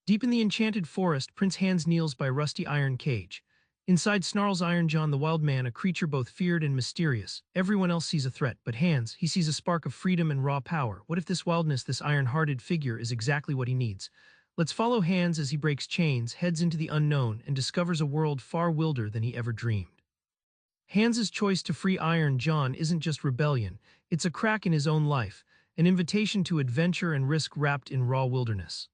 Deep in the enchanted forest, Prince Hans kneels by a rusty iron cage. Inside snarls Iron John the Wild Man, a creature both feared and mysterious. Everyone else sees a threat, but Hans, he sees a spark of freedom and raw power. What if this wildness, this iron-hearted figure, is exactly what he needs? Let's follow Hans as he breaks chains, heads into the unknown, and discovers a world far wilder than he ever dreamed. Hans's choice to free Iron John isn't just rebellion, it's a crack in his own life, an invitation to adventure and risk wrapped in raw wilderness.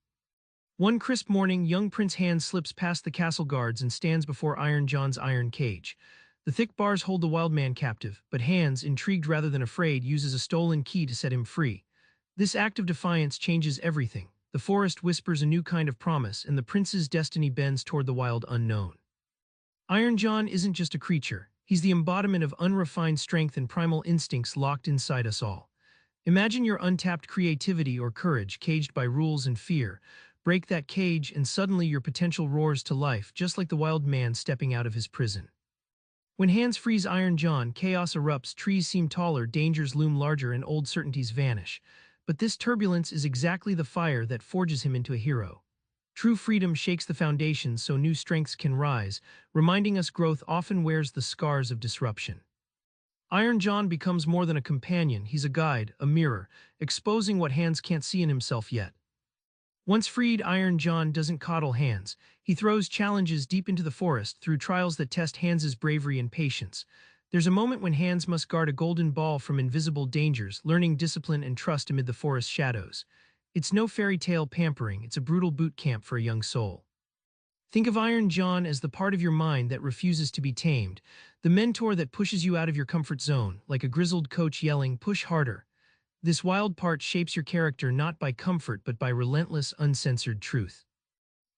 One crisp morning, young Prince Hans slips past the castle guards and stands before Iron John's iron cage. The thick bars hold the wild man captive, but Hans, intrigued rather than afraid, uses a stolen key to set him free. This act of defiance changes everything. The forest whispers a new kind of promise, and the prince's destiny bends toward the wild unknown. Iron John isn't just a creature. He's the embodiment of unrefined strength and primal instincts locked inside us all. Imagine your untapped creativity or courage caged by rules and fear. Break that cage and suddenly your potential roars to life, just like the wild man stepping out of his prison. When Hans frees Iron John, chaos erupts, trees seem taller, dangers loom larger, and old certainties vanish. But this turbulence is exactly the fire that forges him into a hero. True freedom shakes the foundations so new strengths can rise, reminding us growth often wears the scars of disruption. Iron John becomes more than a companion, he's a guide, a mirror, exposing what Hans can't see in himself yet. Once freed, Iron John doesn't coddle Hans. He throws challenges deep into the forest through trials that test Hans's bravery and patience. There's a moment when Hans must guard a golden ball from invisible dangers, learning discipline and trust amid the forest's shadows. It's no fairy tale pampering, it's a brutal boot camp for a young soul. Think of Iron John as the part of your mind that refuses to be tamed, the mentor that pushes you out of your comfort zone, like a grizzled coach yelling, "Push harder." This wild part shapes your character not by comfort but by relentless, uncensored truth.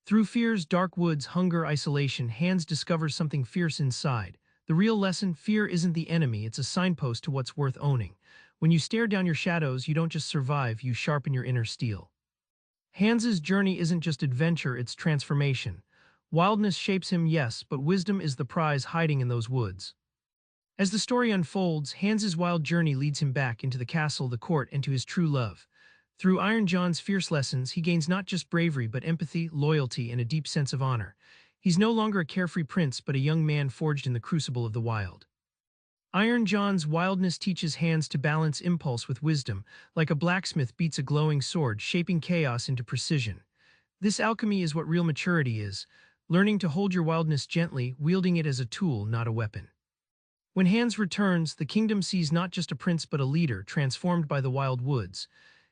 Through fear's dark woods, hunger, isolation, Hans discovers something fierce inside. The real lesson: fear isn't the enemy, it's a signpost to what's worth owning. When you stare down your shadows, you don't just survive, you sharpen your inner steel. Hans's journey isn't just adventure, it's transformation. Wildness shapes him, yes, but wisdom is the prize hiding in those woods. As the story unfolds, Hans's wild journey leads him back into the castle, the court, and to his true love. Through Iron John's fierce lessons, he gains not just bravery but empathy, loyalty, and a deep sense of honor. He's no longer a carefree prince but a young man forged in the crucible of the wild. Iron John's wildness teaches Hans to balance impulse with wisdom, like a blacksmith beats a glowing sword, shaping chaos into precision. This alchemy is what real maturity is, learning to hold your wildness gently, wielding it as a tool, not a weapon. When Hans returns, the kingdom sees not just a prince but a leader, transformed by the wild woods.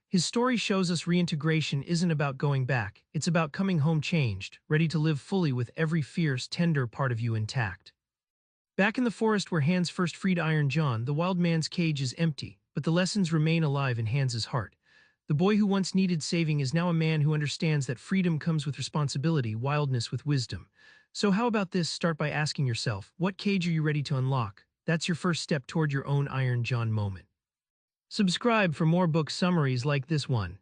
His story shows us reintegration isn't about going back, it's about coming home changed, ready to live fully with every fierce, tender part of you intact. Back in the forest where Hans first freed Iron John, the wild man's cage is empty, but the lessons remain alive in Hans's heart. The boy who once needed saving is now a man who understands that freedom comes with responsibility, wildness with wisdom. So how about this? Start by asking yourself, what cage are you ready to unlock? That's your first step toward your own Iron John moment. Subscribe for more book summaries like this one.